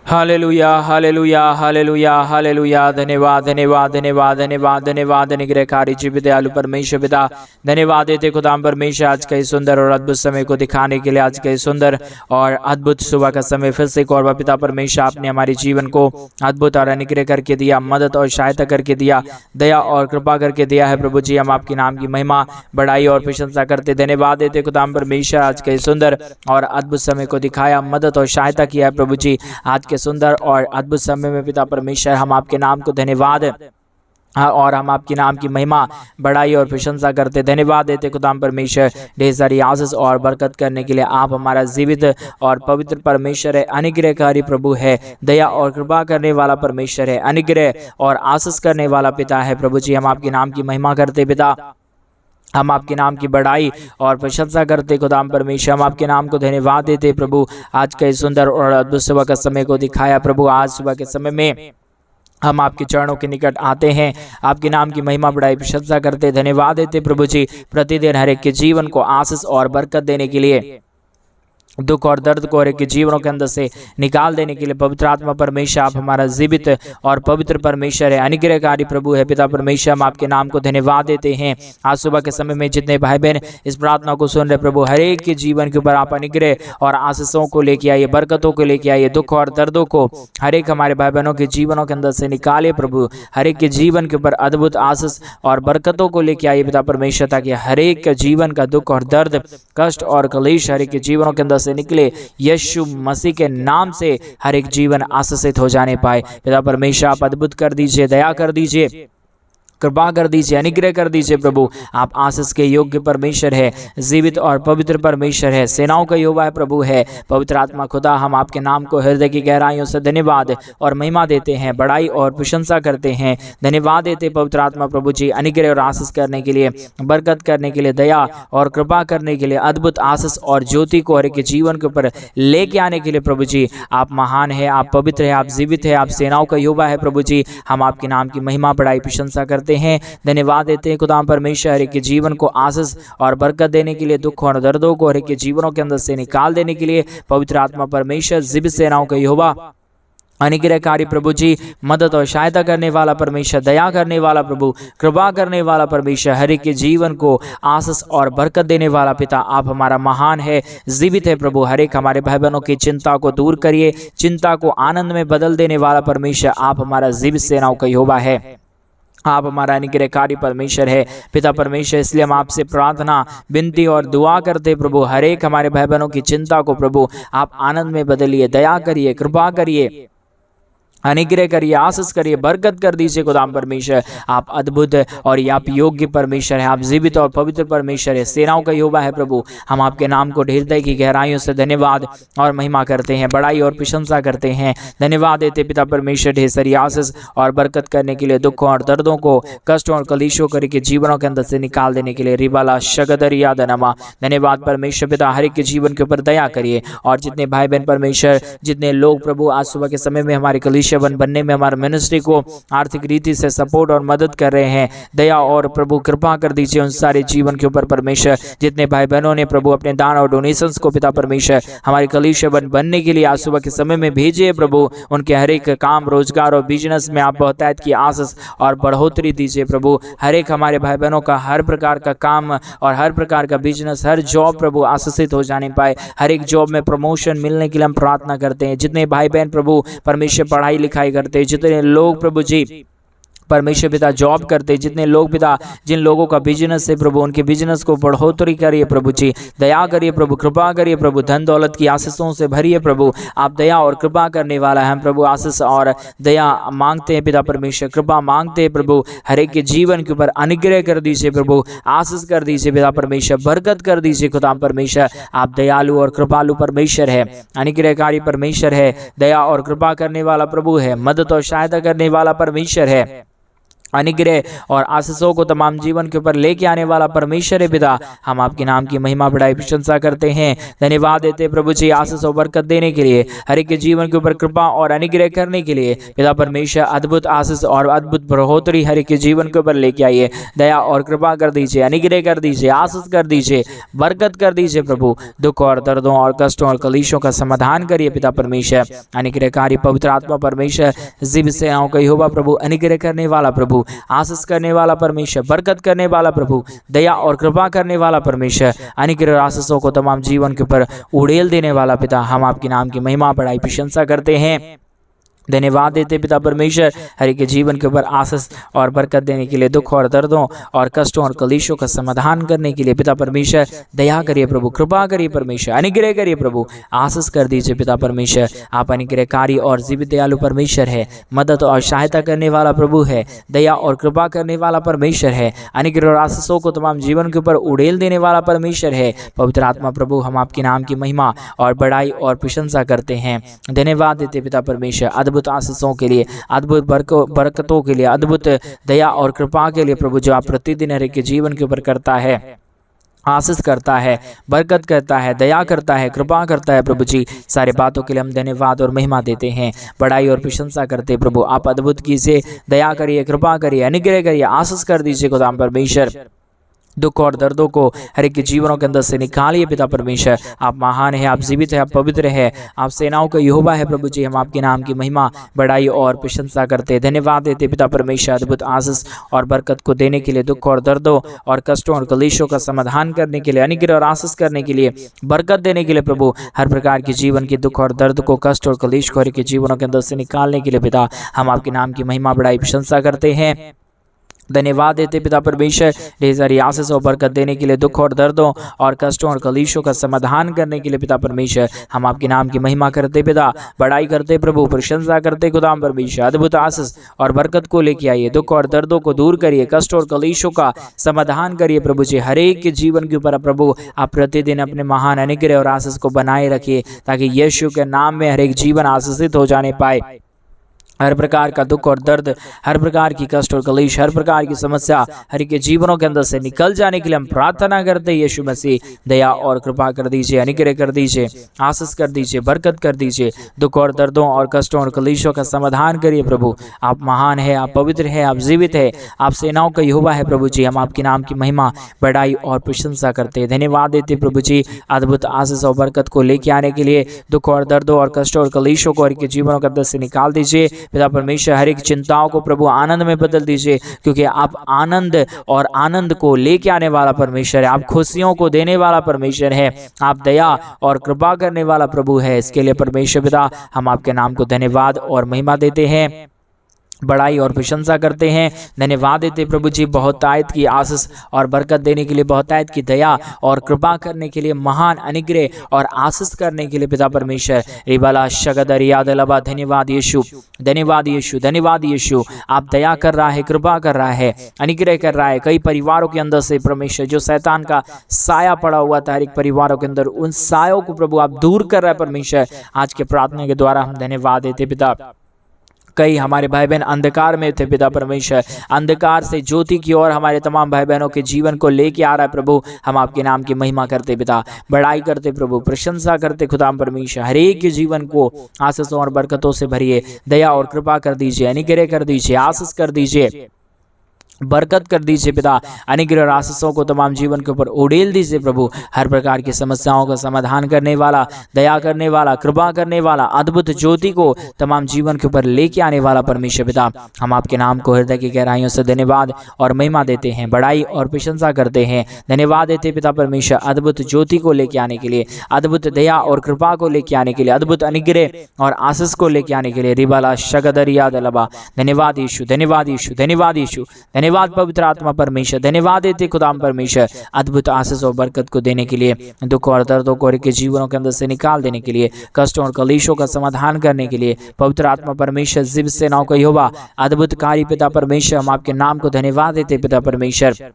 Hallelujah hallelujah hallelujah hallelujah. धन्यवाद धन्यवाद धन्यवाद धन्यवाद धन्यवाद। अनुग्रहकारी जीवित दयालु परमेश्वर पिता, धन्यवाद देते खुदाम परमेश्वर आज का इस सुंदर और अद्भुत समय को दिखाने के लिए, आज का इस सुंदर और अद्भुत सुबह का समय फिर से एक और पिता परमेश्वर आपने हमारे जीवन को अद्भुत और अनुग्रह करके दिया, मदद और सहायता करके दिया, दया और कृपा करके दिया है प्रभु जी। हम आपके नाम की महिमा बढ़ाई और प्रशंसा करते धन्यवाद देते खुदाम परमेश्वर आज के सुंदर और अद्भुत समय को दिखाया, मदद और सहायता किया है प्रभु जी। आज के सुंदर और अद्भुत समय में पिता परमेश्वर हम आपके नाम को धन्यवाद और हम आपके नाम की महिमा बढ़ाई और प्रशंसा करते धन्यवाद देते खुदाम परमेश्वर। ढेर सारी आशीष और बरकत करने के लिए आप हमारा जीवित और पवित्र परमेश्वर है, अनुग्रहकारी प्रभु है, दया और कृपा करने वाला परमेश्वर है, अनुग्रह और आशीष करने वाला पिता है प्रभु जी। हम आपके नाम की महिमा करते पिता, हम आपके नाम की बढ़ाई और प्रशंसा करते खुदाम परमेश्वर। हम आपके नाम को धन्यवाद देते प्रभु। आज के सुंदर और अद्भुत सुबह का समय को दिखाया प्रभु। आज सुबह के समय में हम आपके चरणों के निकट आते हैं, आपके नाम की महिमा बढ़ाई प्रशंसा करते धन्यवाद देते प्रभु जी। प्रतिदिन हर एक के जीवन को आशीष और बरकत देने के लिए, दुख और दर्द को हर एक के जीवनों के अंदर से निकाल देने के लिए पवित्र आत्मा परमेश्वर आप हमारा जीवित और पवित्र परमेश्वर है, अनुग्रहकारी प्रभु है पिता परमेश्वर। हम आपके नाम को धन्यवाद देते हैं। आज सुबह के समय में जितने भाई बहन इस प्रार्थना को सुन रहे प्रभु, हर एक के जीवन के ऊपर आप अनुग्रह और आशीषों को लेके आइए, बरकतों को लेके आइए, दुख और दर्दों को हर एक हमारे भाई बहनों के जीवनों के अंदर से निकालिए प्रभु। हर एक के जीवन के ऊपर अद्भुत आशीष और बरकतों को लेके आइए पिता परमेश्वर, ताकि हर एक का जीवन का दुख और दर्द, कष्ट और कलेश हर एक के जीवनों के अंदर से निकले। यीशु मसीह के नाम से हर एक जीवन आशीषित हो जाने पाए पिता परमेश्वर। आप अद्भुत कर दीजिए, दया कर दीजिए, कृपा कर दीजिए, अनुग्रह कर दीजिए प्रभु। आप आशीष के योग्य परमेश्वर है, जीवित और पवित्र परमेश्वर है, सेनाओं का यहोवा है प्रभु है। पवित्र आत्मा खुदा, हम आपके नाम को हृदय की गहराइयों से धन्यवाद और महिमा देते हैं, बड़ाई और प्रशंसा करते हैं, धन्यवाद देते पवित्र आत्मा प्रभु जी। अनुग्रह और आशीष करने के लिए, बरकत करने के लिए, दया और कृपा करने के लिए, अद्भुत आशीष और ज्योति को हर एक के जीवन के ऊपर लेके आने के लिए प्रभु जी। आप महान है, आप पवित्र है, आप जीवित है, आप सेनाओं का यहोवा है प्रभु जी। हम आपके नाम की महिमा बड़ाई प्रशंसा करते हैं, धन्यवाद देते हैं खुदा परमेश्वर। हर एक के जीवन को आशीष और बरकत देने के लिए, दुख और दर्दों को हर एक के जीवनों के अंदर से निकाल देने के लिए पवित्र आत्मा परमेश्वर, जीवित सेनाओं का यहोवा, अनुग्रहकारी प्रभु जी, मदद और सहायता करने वाला परमेश्वर, दया करने वाला प्रभु, कृपा करने वाला परमेश्वर, हर एक के जीवन को आशीष और बरकत देने वाला पिता आप हमारा महान है, जीवित है प्रभु। हर एक हमारे भाई बहनों की चिंता को दूर करिए, चिंता को आनंद में बदल देने वाला परमेश्वर आप हमारा जीवित सेनाओं का यहोवा है, आप हमारा अनुग्रहकारी परमेश्वर है पिता परमेश्वर। इसलिए हम आपसे प्रार्थना, विनती और दुआ करते प्रभु, हर एक हमारे भाई बहनों की चिंता को प्रभु आप आनंद में बदलिए, दया करिए, कृपा करिए, अनुग्रह करिए, आशीष करिए, बरकत कर दीजिए खुदाम परमेश्वर। आप अद्भुत और आप योग्य परमेश्वर है, आप जीवित और पवित्र परमेश्वर है, सेनाओं का यहोवा है प्रभु। हम आपके नाम को हृदय की गहराइयों से धन्यवाद और महिमा करते हैं, बड़ाई और प्रशंसा करते हैं, धन्यवाद देते पिता परमेश्वर। ढेर सारी आशीष और बरकत करने के लिए, दुखों और दर्दों को, कष्टों और कलीशों करके जीवनों के अंदर से निकाल देने के लिए रिबाला शगदरिया दनमा, धन्यवाद परमेश्वर पिता। हर एक के जीवन के ऊपर दया करिए, और जितने भाई बहन परमेश्वर, जितने लोग प्रभु आज सुबह के समय में हमारे कलीसिया बनने में, हमारे मिनिस्ट्री को आर्थिक रीति से सपोर्ट और मदद कर रहे हैं, दया और प्रभु कृपा कर दीजिए उन सारे जीवन के ऊपर परमेश्वर। जितने भाई बहनों ने प्रभु अपने दान और डोनेशंस को पिता परमेश्वर हमारे कलीसिया बनने के लिए आज सुबह के समय में भेजिए प्रभु, उनके हर एक काम, रोजगार और बिजनेस में आप बहुतायत की आशीष और बढ़ोतरी दीजिए प्रभु। हर एक हमारे भाई बहनों का हर प्रकार का काम और हर प्रकार का बिजनेस, हर जॉब प्रभु आशीषित हो जाने पाए, हर एक जॉब में प्रमोशन मिलने के लिए हम प्रार्थना करते हैं। जितने भाई बहन प्रभु परमेश्वर पढ़ाई लिखाई करते, जितने लोग प्रभु जी परमेश्वर पिता जॉब करते, जितने लोग पिता, जिन लोगों का बिजनेस है प्रभु, उनके बिजनेस को बढ़ोतरी करिए प्रभु जी, दया करिए प्रभु, कृपा करिए प्रभु, धन दौलत की आशीषों से भरिए प्रभु। आप दया और कृपा करने वाला है, हम प्रभु आशीष और दया मांगते हैं पिता परमेश्वर, कृपा मांगते हैं प्रभु। हर एक के जीवन के ऊपर अनुग्रह कर दीजिए प्रभु, आशीष कर दीजिए पिता परमेश्वर, बरकत कर दीजिए खुदा परमेश्वर। आप दयालु और कृपालु परमेश्वर है, अनुग्रहकारी परमेश्वर है, दया और कृपा करने वाला प्रभु है, मदद और सहायता करने वाला परमेश्वर है, अनुग्रह और आशीषों को तमाम जीवन के ऊपर लेके आने वाला परमेश्वर है पिता, हम आपके नाम की महिमा बढ़ाई प्रशंसा करते हैं। धन्यवाद देते प्रभु जी आशीष और बरकत देने के लिए, हर एक के जीवन के ऊपर कृपा और अनुग्रह करने के लिए पिता परमेश्वर अद्भुत आशीष और अद्भुत बढ़ोतरी हर एक के जीवन के ऊपर लेके आइए। दया और कृपा कर दीजिए, अनुग्रह कर दीजिए, आशीष कर दीजिए, बरकत कर दीजिए प्रभु। दुख और दर्दों और कष्टों और कलेशों का समाधान करिए पिता परमेश्वर। अनुग्रहकारी पवित्र आत्मा परमेश्वर जीवित सेनाओं का यहोवा प्रभु, अनुग्रह करने वाला प्रभु, आशीष करने वाला परमेश्वर, बरकत करने वाला प्रभु, दया और कृपा करने वाला परमेश्वर, अनुग्रह आशीषों को तमाम जीवन के ऊपर उड़ेल देने वाला पिता, हम आपके नाम की महिमा बढ़ाई प्रशंसा करते हैं। धन्यवाद देते पिता परमेश्वर हर एक के जीवन के ऊपर आशीष और बरकत देने के लिए, दुख और दर्दों और कष्टों और कलेशों का समाधान करने के लिए पिता परमेश्वर दया करिए प्रभु, कृपा करिए परमेश्वर, अनुग्रह करिए प्रभु, आशीष कर दीजिए पिता परमेश्वर। आप अनुग्रहकारी और जीवित दयालु परमेश्वर है, मदद और सहायता करने वाला प्रभु है, दया और कृपा करने वाला परमेश्वर है, अनुग्रह और आशीषों को तमाम जीवन के ऊपर उड़ेल देने वाला परमेश्वर है। पवित्र आत्मा प्रभु, हम आपके नाम की महिमा और बड़ाई और प्रशंसा करते हैं। धन्यवाद देते पिता परमेश्वर अद्भुत आशीषों के लिए, अद्भुत बरकतों के लिए, अद्भुत दया और कृपा के लिए प्रभु, जो आप प्रतिदिन हर एक के जीवन के ऊपर करता है, आशीष करता है, बरकत करता है, दया करता है, कृपा करता है प्रभु जी। सारे बातों के लिए हम धन्यवाद और महिमा देते हैं, बड़ाई और प्रशंसा करते हैं प्रभु। आप अद्भुत कीजिए, दया करिए, कृपा करिए, अनुग्रह करिए, आशीष कर दीजिए खुदा परमेश्वर। दुख और दर्दों को हर एक के जीवनों के अंदर से निकालिए पिता परमेश्वर। आप महान है, आप जीवित है, आप पवित्र है, आप सेनाओं का यहोवा है प्रभु जी। हम आपके नाम की महिमा, बड़ाई और प्रशंसा करते हैं। धन्यवाद देते पिता परमेश्वर अद्भुत आशीष और बरकत को देने के लिए, दुख और दर्दों और कष्टों और कलेशों का समाधान करने के लिए, अनुग्रह और आशीष करने के लिए, बरकत देने के लिए प्रभु। हर प्रकार के जीवन के दुख और दर्द को, कष्ट और कलेश को हर एक के जीवनों के अंदर से निकालने के लिए पिता, हम आपके नाम की महिमा, बड़ाई, प्रशंसा करते हैं। धन्यवाद देते पिता परमेश्वर ढेर सारी आशीष और बरकत देने के लिए, दुख और दर्दों और कष्टों और कलेशों का समाधान करने के लिए पिता परमेश्वर। हम आपके नाम की महिमा करते पिता, बड़ाई करते प्रभु, प्रशंसा करते खुदा परमेश्वर। अद्भुत आशीष और बरकत को लेके आइए, दुख और दर्दों को दूर करिए, कष्ट और कलेशों का समाधान करिए प्रभु जी। हर एक के जीवन के ऊपर प्रभु आप प्रतिदिन अपने महान अनुग्रह और आशीष को बनाए रखिए, ताकि यीशु के नाम में हर एक जीवन आशीषित हो जाने पाए। हर प्रकार का दुख और दर्द, हर प्रकार की कष्ट और कलेश, हर प्रकार की समस्या हर एक के जीवनों के अंदर से निकल जाने के लिए हम प्रार्थना करते हैं। यीशु मसीह दया और कृपा कर दीजिए, अनुग्रह कर दीजिए, आशीष कर दीजिए, बरकत कर दीजिए, दुख और दर्दों और कष्टों और कलेशों का समाधान करिए प्रभु। आप महान है, आप पवित्र है, आप जीवित है, आप सेनाओं का यहोवा है प्रभु जी। हम आपके नाम की महिमा, बड़ाई और प्रशंसा करते हैं। धन्यवाद देते प्रभु जी अद्भुत आशीष और बरकत को लेके आने के लिए, दुख और दर्दों और कष्टों और कलेशों को हर एक के जीवनों के अंदर से निकाल दीजिए पिता परमेश्वर। हर एक चिंताओं को प्रभु आनंद में बदल दीजिए, क्योंकि आप आनंद और आनंद को लेके आने वाला परमेश्वर है, आप खुशियों को देने वाला परमेश्वर है, आप दया और कृपा करने वाला प्रभु है। इसके लिए परमेश्वर पिता हम आपके नाम को धन्यवाद और महिमा देते हैं, बड़ाई और प्रशंसा करते हैं। धन्यवाद देते प्रभु जी बहुतायत की आशीष और बरकत देने के लिए, बहुतायत की दया और कृपा करने के लिए, महान अनुग्रह और आशीष करने के लिए पिता परमेश्वर। रिबाला शगदर याद लबा, धन्यवाद यीशु, धन्यवाद यीशु, धन्यवाद यीशु। आप दया कर रहा है, कृपा कर रहा है, अनुग्रह कर रहा है। कई परिवारों के अंदर से परमेश्वर जो शैतान का साया पड़ा हुआ था हर एक परिवारों के अंदर, उन सायों को प्रभु आप दूर कर रहा है परमेश्वर। आज के प्रार्थना के द्वारा हम धन्यवाद देते पिता। कई हमारे भाई बहन अंधकार में थे पिता परमेश्वर, अंधकार से ज्योति की ओर हमारे तमाम भाई बहनों के जीवन को लेके आ रहा है प्रभु। हम आपके नाम की महिमा करते पिता, बड़ाई करते प्रभु, प्रशंसा करते खुदा परमेश्वर। हर एक के जीवन को आशीषों और बरकतों से भरिए, दया और कृपा कर दीजिए, अनुग्रह कर दीजिए, आशीष कर दीजिए, बरकत कर दीजिए पिता। अनुग्रह और आशीषों को तमाम जीवन के ऊपर उड़ेल दीजिए प्रभु। हर प्रकार की समस्याओं का समाधान करने वाला, दया करने वाला, कृपा करने वाला, अद्भुत ज्योति को तमाम जीवन के ऊपर लेके आने वाला परमेश्वर पिता। हम आपके नाम को हृदय की गहराइयों से धन्यवाद और महिमा देते हैं, बड़ाई और प्रशंसा करते हैं। धन्यवाद देते पिता परमेश्वर अद्भुत ज्योति को लेके आने के लिए, अद्भुत दया और कृपा को लेके आने के लिए, अद्भुत अनुग्रह और आशीष को लेके आने के लिए। रिबाला शगदरिया दलबा, धन्यवाद यीशु, धन्यवाद यीशु, धन्यवाद यीशु, धन्यवाद पवित्र आत्मा परमेश्वर। धन्यवाद देते खुदाम परमेश्वर अद्भुत आशीष और बरकत को देने के लिए, दुख और दर्दों को के जीवनों के अंदर से निकाल देने के लिए, कष्टों और कलेशों का समाधान करने के लिए। पवित्र आत्मा परमेश्वर जीवित सेनाओं का यहोवा अद्भुत कार्य पिता परमेश्वर, हम आपके नाम को धन्यवाद देते पिता परमेश्वर।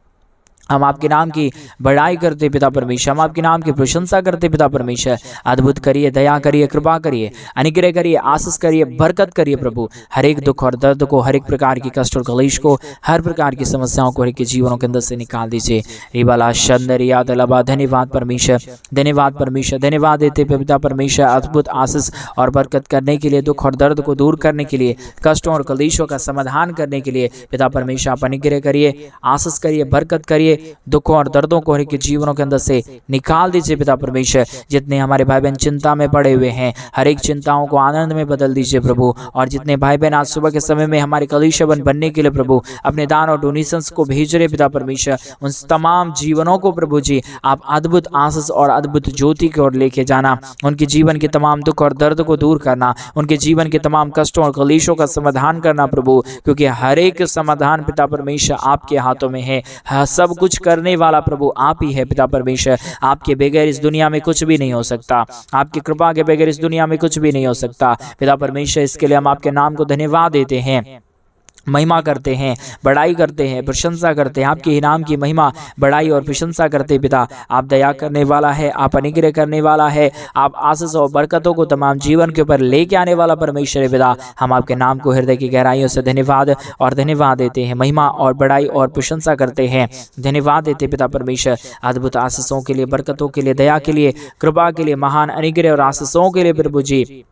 हम आपके नाम की बड़ाई करते पिता परमेश्वर, हम आपके नाम की प्रशंसा करते पिता परमेश्वर। अद्भुत करिए, दया करिए, कृपा करिए, अनुग्रह करिए, आशीष करिए, बरकत करिए प्रभु। हर एक दुख और दर्द को, हर एक प्रकार की कष्ट और कलेश को, हर प्रकार की समस्याओं को हर एक के जीवनों के अंदर से निकाल दीजिए। रिबाला शंदरिया दलबा, धन्यवाद परमेश्वर, धन्यवाद परमेश्वर, धन्यवाद देते पिता परमेश्वर अद्भुत आशीष और बरकत करने के लिए, दुख और दर्द को दूर करने के लिए, कष्टों और कलेशों का समाधान करने के लिए पिता परमेश्वर आप अनुग्रह करिए, आशीष करिए, बरकत करिए, दुखों और दर्दों को हर एक जीवनों के अंदर से निकाल दीजिए पिता परमेश्वर। जितने हमारे भाई बहन चिंता में पड़े हुए हैं, हर एक चिंताओं को आनंद में बदल दीजिए प्रभु। और जितने भाई बहन आज सुबह के समय में हमारे कलीसिया बनने के लिए प्रभु अपने दान और डोनेशंस को भेज रहे पिता परमेश्वर, उन तमाम जीवनों को प्रभु जी आप अद्भुत आशीष और अद्भुत ज्योति की ओर लेके जाना, उनके जीवन के तमाम दुख और दर्द को दूर करना, उनके जीवन के तमाम कष्टों और कलेशों का समाधान करना प्रभु, क्योंकि हर एक समाधान पिता परमेश्वर आपके हाथों में है। सब कुछ करने वाला प्रभु आप ही है पिता परमेश्वर। आपके बगैर इस दुनिया में कुछ भी नहीं हो सकता, आपकी कृपा के बगैर इस दुनिया में कुछ भी नहीं हो सकता पिता परमेश्वर। इसके लिए हम आपके नाम को धन्यवाद देते हैं, महिमा करते हैं, बड़ाई करते हैं, प्रशंसा करते हैं, आपके नाम की महिमा बड़ाई और प्रशंसा करते पिता। आप दया करने वाला है, आप अनुग्रह करने वाला है, आप आशीष और बरकतों को तमाम जीवन के ऊपर लेके आने वाला परमेश्वर है पिता। हम आपके नाम को हृदय की गहराइयों से धन्यवाद और धन्यवाद देते हैं, महिमा और बड़ाई और प्रशंसा करते हैं, धन्यवाद देते पिता परमेश्वर अद्भुत आशीषों के लिए, बरकतों के लिए, दया के लिए, कृपा के लिए, महान अनुग्रह और आशीषों के लिए प्रभु जी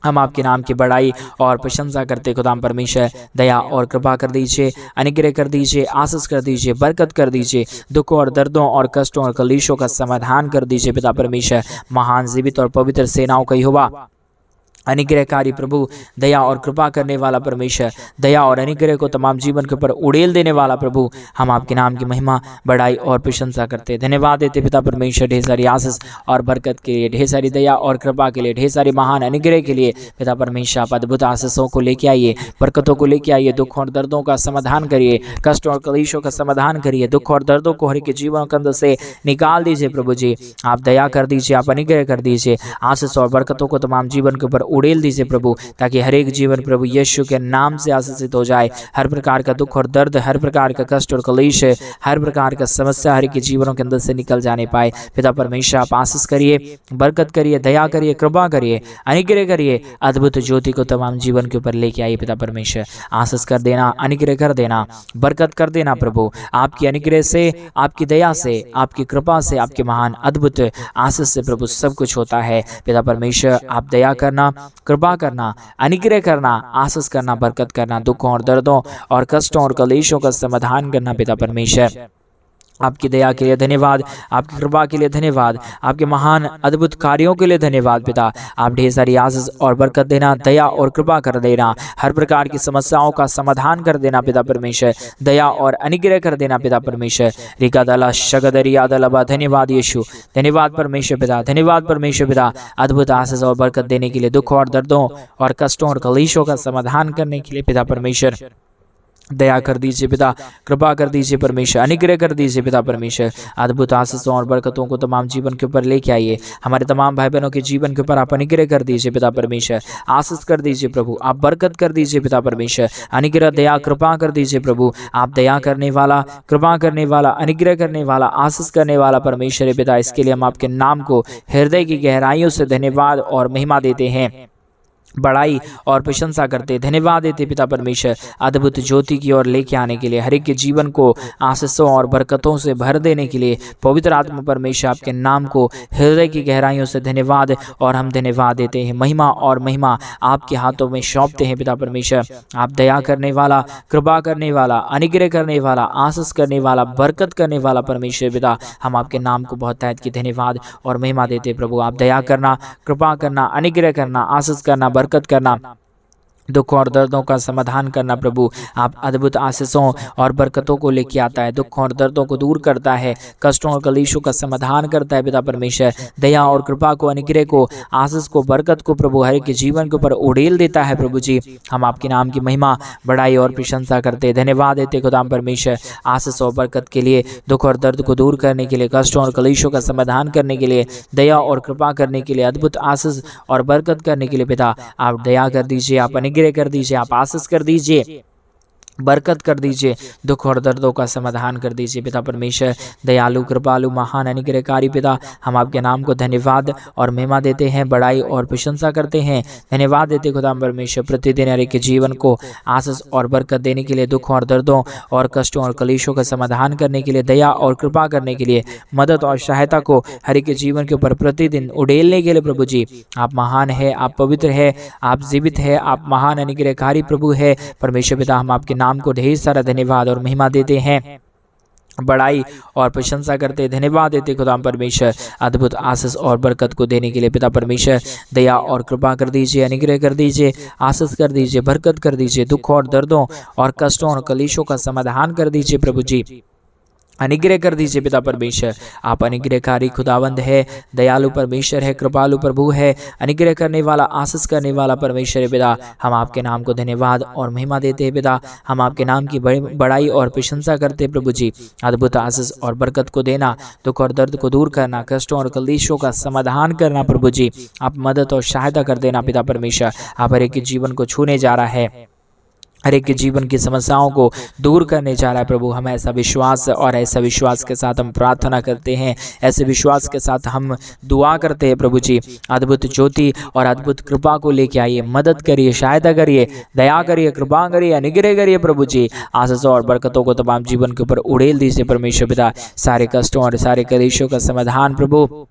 हम आपके नाम की बड़ाई और प्रशंसा करते खुदाम परमेश्वर। दया और कृपा कर दीजिए, अनुग्रह कर दीजिए, आशीष कर दीजिए, बरकत कर दीजिए, दुखों और दर्दों और कष्टों और कलेशों का समाधान कर दीजिए पिता परमेश्वर। महान जीवित और पवित्र सेनाओं का यहोवा, अनुग्रहकारी प्रभु, दया और कृपा करने वाला परमेश्वर, दया और अनुग्रह को तमाम जीवन के ऊपर उड़ेल देने वाला प्रभु, हम आपके नाम की महिमा बड़ाई और प्रशंसा करते, धन्यवाद देते पिता परमेश्वर। ढेर सारी आशीष और बरकत के लिए, ढेर सारी दया और कृपा के लिए, ढेर सारी महान अनुग्रह के लिए पिता परमेश्वर आप अद्भुत आशीषों को लेके आइए, बरकतों को लेके आइए, दुख और दर्दों का समाधान करिए, कष्ट और कलेशों का समाधान करिए, दुख और दर्दों को हर एक जीवन के अंदर से निकाल दीजिए प्रभु जी। आप दया कर दीजिए, आप अनुग्रह कर दीजिए, आशीष और बरकतों को तमाम जीवन के ऊपर उड़ेल दीजिए प्रभु, ताकि हर एक जीवन प्रभु यीशु के नाम से आशीषित हो जाए। हर प्रकार का दुख और दर्द, हर प्रकार का कष्ट और कलेश, हर प्रकार का समस्या हर एक जीवनों के अंदर से निकल जाने पाए पिता परमेश्वर। आप आशीष करिए, बरकत करिए, दया करिए, कृपा करिए, अनुग्रह करिए, अद्भुत ज्योति को तमाम जीवन के ऊपर लेके आइए पिता परमेश्वर। आशीष कर देना, अनुग्रह कर देना, बरकत कर देना प्रभु। आपकी अनुग्रह से, आपकी दया से, आपकी कृपा से, आपके महान अद्भुत आशीष से प्रभु सब कुछ होता है पिता परमेश्वर। आप दया करना, कृपा करना, अनुग्रह करना, आशीष करना, बरकत करना, दुखों और दर्दों और कष्टों और कलेशों का समाधान करना पिता परमेश्वर। आपकी दया के लिए धन्यवाद, आपकी कृपा के लिए धन्यवाद, आपके महान अद्भुत कार्यों के लिए धन्यवाद पिता। आप ढेर सारी आशीष और बरकत देना, दया और कृपा कर देना, हर प्रकार की समस्याओं का समाधान कर देना पिता परमेश्वर, दया और अनुग्रह कर देना पिता परमेश्वर। रिका दला शगदरिया दलबा, धन्यवाद यीशु, धन्यवाद परमेश्वर पिता, धन्यवाद परमेश्वर पिता। अद्भुत आशीष और बरकत देने के लिए, दुख और दर्दों और कष्टों और कलेशों का समाधान करने के लिए पिता परमेश्वर दया कर दीजिए पिता, कृपा कर दीजिए परमेश्वर, अनुग्रह कर दीजिए पिता परमेश्वर। अद्भुत आशीषों और बरकतों को तमाम जीवन के ऊपर लेके आइए, हमारे तमाम भाई बहनों के जीवन के ऊपर आप अनुग्रह कर दीजिए पिता परमेश्वर, आशीष कर दीजिए प्रभु, आप बरकत कर दीजिए पिता परमेश्वर, अनुग्रह दया कृपा कर दीजिए प्रभु। आप दया करने वाला, कृपा करने वाला, अनुग्रह करने वाला, आशीष करने वाला परमेश्वर है पिता। इसके लिए हम आपके नाम को हृदय की गहराइयों से धन्यवाद और महिमा देते हैं, बड़ाई और प्रशंसा करते, धन्यवाद देते पिता परमेश्वर। अद्भुत ज्योति की ओर लेके आने के लिए, हर एक के जीवन को आशीषों और बरकतों से भर देने के लिए पवित्र आत्मा परमेश्वर आपके नाम को हृदय की गहराइयों से धन्यवाद और हम धन्यवाद देते हैं। महिमा और महिमा आपके हाथों में सौंपते हैं पिता परमेश्वर। आप दया करने वाला, कृपा करने वाला, अनुग्रह करने वाला, आशीष करने वाला, बरकत करने वाला परमेश्वर पिता, हम आपके नाम को बहुत तहत की धन्यवाद और महिमा देते प्रभु। आप दया करना, कृपा करना, अनुग्रह करना, आशीष करना, बरकत करना, दुखों और दर्दों का समाधान करना प्रभु। आप अद्भुत आशीषों और बरकतों को लेके आता है, दुखों और दर्दों को दूर करता है, कष्टों और कलेशों का समाधान करता है पिता परमेश्वर। दया और कृपा को, अनुग्रह को, आशीष को, बरकत को प्रभु हर एक के जीवन के ऊपर उड़ेल देता है प्रभु जी। हम आपके नाम की महिमा, बड़ाई और प्रशंसा करते, धन्यवाद देते खुदाम परमेश्वर, आशीष और बरकत के लिए, दुख और दर्द को दूर करने के लिए, कष्टों और कलेशों का समाधान करने के लिए, दया और कृपा करने के लिए, अद्भुत आशीष और बरकत करने के लिए पिता आप दया कर दीजिए, आप अनुग्रह कर दीजिए, आप आशीष कर दीजिए, बरकत कर दीजिए, दुख और दर्दों का समाधान कर दीजिए। पिता परमेश्वर दयालु कृपालु महान अनुग्रहकारी पिता, हम आपके नाम को धन्यवाद और महिमा देते हैं, बड़ाई और प्रशंसा करते हैं। धन्यवाद देते खुदा परमेश्वर प्रतिदिन हर एक के जीवन को आशीष और बरकत देने के लिए, दुखों और दर्दों और कष्टों और कलेशों का समाधान करने के लिए, दया और कृपा करने के लिए, मदद और सहायता को हर एक के जीवन के ऊपर प्रतिदिन उड़ेलने के लिए प्रभु जी आप महान है, आप पवित्र है, आप जीवित है, आप महान अनुग्रहकारी प्रभु है। परमेश्वर पिता, हम आपके नाम को ढेर सारा धन्यवाद और महिमा देते हैं, बड़ाई और प्रशंसा करते, धन्यवाद देते खुदा परमेश्वर अद्भुत आशीष और बरकत को देने के लिए। पिता परमेश्वर दया और कृपा कर दीजिए, अनुग्रह कर दीजिए, आशीष कर दीजिए, बरकत कर दीजिए, दुख और दर्दों और कष्टों और कलेशों का समाधान कर दीजिए प्रभु जी, अनुग्रह कर दीजिए। पिता परमेश्वर आप अनुग्रहकारी खुदावंद है, दयालु परमेश्वर है, कृपालु प्रभु है, अनुग्रह करने वाला, आशीष करने वाला परमेश्वर है। पिता हम आपके नाम को धन्यवाद और महिमा देते हैं। पिता हम आपके नाम की बड़ाई और प्रशंसा करते हैं प्रभु जी, अद्भुत आशीष और बरकत को देना, दुख और दर्द को दूर करना, कष्टों और कलेशों का समाधान करना प्रभु जी, आप मदद और सहायता कर देना। पिता परमेश्वर आप हर एक के जीवन को छूने जा रहा है, हर एक के जीवन की समस्याओं को दूर करने जा रहा है प्रभु। हम ऐसा विश्वास और ऐसा विश्वास के साथ हम प्रार्थना करते हैं, ऐसे विश्वास के साथ हम दुआ करते हैं प्रभु जी, अद्भुत ज्योति और अद्भुत कृपा को लेके आइए, मदद करिए, सहायता करिए, दया करिए, कृपा करिए, अनुग्रह करिए प्रभु जी, आशीष और बरकतों को तमाम जीवन के ऊपर उड़ेल दीजिए परमेश्वर पिता। सारे कष्टों और सारे कलेशों का समाधान प्रभु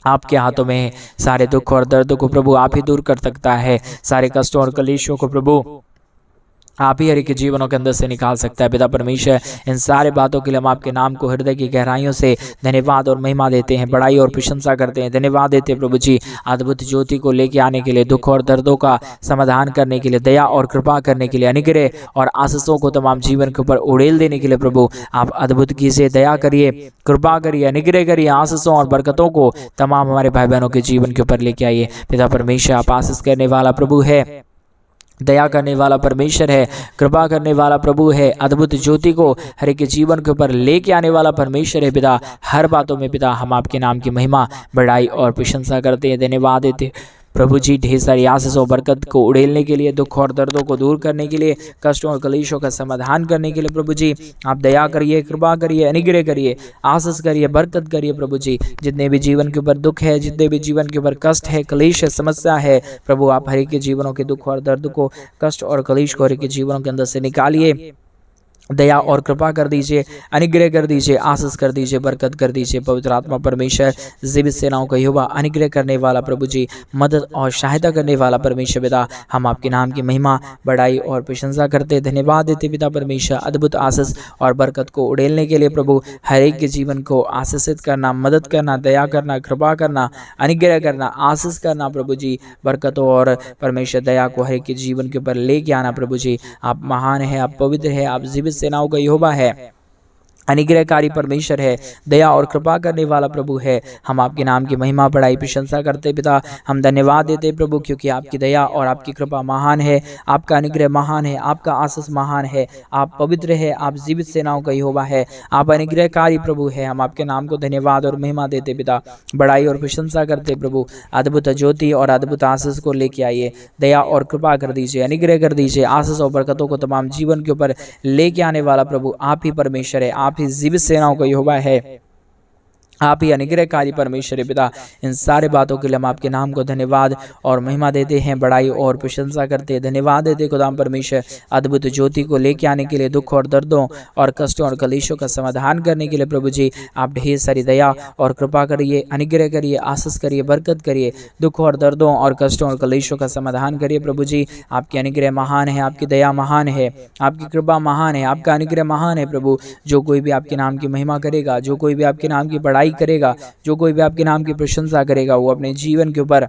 आपके हाथों में है, सारे दुख और दर्द को प्रभु आप ही दूर कर सकता है, सारे कष्टों और कलेशों को प्रभु आप ही हर एक के जीवनों के अंदर से निकाल सकता है। पिता परमेश्वर इन सारे बातों के लिए हम आपके नाम को हृदय की गहराइयों से धन्यवाद और महिमा देते हैं, बड़ाई और प्रशंसा करते हैं, धन्यवाद देते हैं प्रभु जी, अद्भुत ज्योति को लेके आने के लिए, दुख और दर्दों का समाधान करने के लिए, दया और कृपा करने के लिए, अनुग्रह और आशीषों को तमाम जीवन के ऊपर उड़ेल देने के लिए प्रभु आप अद्भुत कीजिए, दया करिए, कृपा करिए, अनुग्रह करिए, आशीषों और बरकतों को तमाम हमारे भाई बहनों के जीवन के ऊपर लेके आइए। पिता परमेश्वर आप आशीष करने वाला प्रभु है, दया करने वाला परमेश्वर है, कृपा करने वाला प्रभु है, अद्भुत ज्योति को हर एक के जीवन के ऊपर लेके आने वाला परमेश्वर है। पिता हर बातों में पिता हम आपके नाम की महिमा, बड़ाई और प्रशंसा करते हैं, धन्यवाद देते हैं प्रभु जी, ढेर सारी आशीष और बरकत को उड़ेलने के लिए, दुख और दर्दों को दूर करने के लिए, कष्टों और कलेशों का समाधान करने के लिए प्रभु जी आप दया करिए, कृपा करिए, अनुग्रह करिए, आशीष करिए, बरकत करिए प्रभु जी। जितने भी जीवन के ऊपर दुख है, जितने भी जीवन के ऊपर कष्ट है, कलेश है, समस्या है प्रभु आप हर एक के जीवनों के दुख और दर्द को, कष्ट और कलेश को हर एक के जीवनों के अंदर से निकालिए, दया और कृपा कर दीजिए, अनुग्रह कर दीजिए, आशीष कर दीजिए, बरकत कर दीजिए। पवित्र आत्मा परमेश्वर जीवित सेनाओं का यहोवा, अनुग्रह करने वाला प्रभु जी, मदद और सहायता करने वाला परमेश्वर पिता हम आपके नाम की महिमा, बड़ाई और प्रशंसा करते, धन्यवाद देते पिता परमेश्वर, अद्भुत आशीष और बरकत को उड़ेलने के लिए प्रभु हर एक के जीवन को आशीषित करना, मदद करना, दया करना, कृपा करना, अनुग्रह करना, आशीष करना प्रभु जी, बरकतों और परमेश्वर दया को हर एक के जीवन के ऊपर लेके आना प्रभु जी। आप महान है, आप पवित्र है, आप जीवित सेनाओं का यहोवा है, अनुग्रहकारी परमेश्वर है, दया और कृपा करने वाला प्रभु है। हम आपके नाम की महिमा, बड़ाई, प्रशंसा करते पिता, हम धन्यवाद देते प्रभु, क्योंकि आपकी दया और आपकी कृपा महान है, आपका अनुग्रह महान है, आपका आशीष महान है, आप पवित्र है, आप जीवित सेनाओं का यहोवा है, आप अनुग्रहकारी प्रभु है। हम आपके नाम को धन्यवाद और महिमा देते पिता, बड़ाई और प्रशंसा करते प्रभु, अद्भुत ज्योति और अद्भुत आशीष को लेके आइए, दया और कृपा कर दीजिए, अनुग्रह कर दीजिए, आशीष और बरकतों को तमाम जीवन के ऊपर लेके आने वाला प्रभु आप ही परमेश्वर है, आप ही जीवित सेनाओं का यहोवा है, आप ही अनुग्रहकारी परमेश्वर है पिता। इन सारे बातों के लिए हम आपके नाम को धन्यवाद और महिमा देते हैं, बड़ाई और प्रशंसा करते हैं, धन्यवाद देते खुदाम परमेश्वर, अद्भुत ज्योति को लेके आने के लिए, दुख और दर्दों और कष्टों और कलेशों का समाधान करने के लिए प्रभु जी आप ढेर सारी दया और कृपा करिए, अनुग्रह करिए, आशीष करिए, बरकत करिए, दुख और दर्दों और कष्टों और कलेशों का समाधान करिए प्रभु जी। आपकी अनुग्रह महान है, आपकी दया महान है, आपकी कृपा महान है, आपका अनुग्रह महान है प्रभु। जो कोई भी आपके नाम की महिमा करेगा, जो कोई भी आपके नाम की बड़ाई करेगा, जो कोई भी आपके नाम की प्रशंसा करेगा, वो अपने जीवन के ऊपर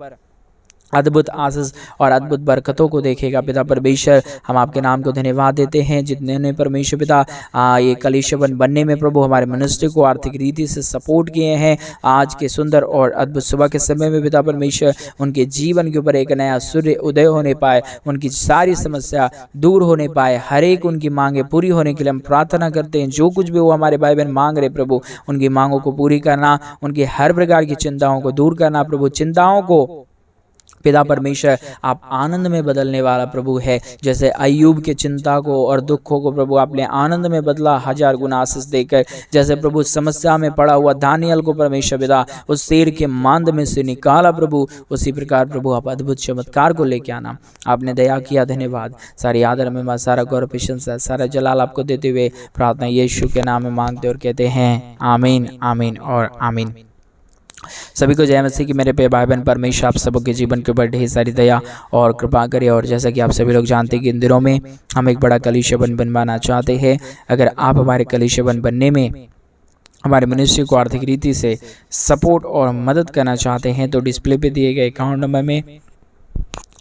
अद्भुत आशीष और अद्भुत बरकतों को देखेगा। पिता परमेश्वर हम आपके नाम को धन्यवाद देते हैं, जितने ने परमेश्वर पिता ये कलीसिया बनने में प्रभु हमारे मिनिस्ट्री को आर्थिक रीति से सपोर्ट किए हैं, आज के सुंदर और अद्भुत सुबह के समय में पिता परमेश्वर उनके जीवन के ऊपर एक नया सूर्य उदय होने पाए, उनकी सारी समस्या दूर होने पाए, हर एक उनकी मांगे पूरी होने के लिए हम प्रार्थना करते हैं। जो कुछ भी वो हमारे भाई बहन मांग रहे प्रभु, उनकी मांगों को पूरी करना, उनकी हर प्रकार की चिंताओं को दूर करना प्रभु, चिंताओं को पिता परमेश्वर, आप आनंद में बदलने वाला प्रभु है। जैसे अय्यूब के चिंता को और दुखों को प्रभु आपने आनंद में बदला 1000 गुना आशीष देकर। जैसे प्रभु समस्या में पड़ा हुआ दानियल को परमेश्वर पिता उस शेर के मांद में से निकाला प्रभु, उसी प्रकार प्रभु आप अद्भुत चमत्कार को लेके आना। आपने दया किया, धन्यवाद। सारी आदर में सारा गौरव प्रशंसा सारा जलाल आपको देते हुए प्रार्थना यीशु के नाम में मांगते और कहते हैं आमीन, आमीन और आमीन। सभी को जय मसीह की। मेरे प्रिय भाई बहन, परमेश्वर आप सबके जीवन के ऊपर ढेर सारी दया और कृपा करे। और जैसा कि आप सभी लोग जानते हैं कि इन दिनों में हम एक बड़ा कलीसिया बनवाना चाहते हैं। अगर आप हमारे कलीसिया बनने में हमारे मिनिस्ट्री को आर्थिक रीति से सपोर्ट और मदद करना चाहते हैं तो डिस्प्ले पे दिए गए अकाउंट नंबर में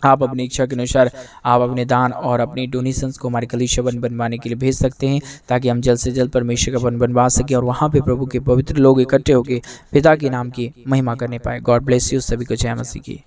आप अपनी इच्छा के अनुसार आप अपने दान और अपनी डोनेशंस को हमारे कलीसिया बनवाने के लिए भेज सकते हैं, ताकि हम जल्द से जल्द परमेश्वर का बनवा सकें और वहाँ पे प्रभु के पवित्र लोग इकट्ठे होकर पिता के नाम की महिमा करने पाए। God bless you. सभी को जय मसीह की।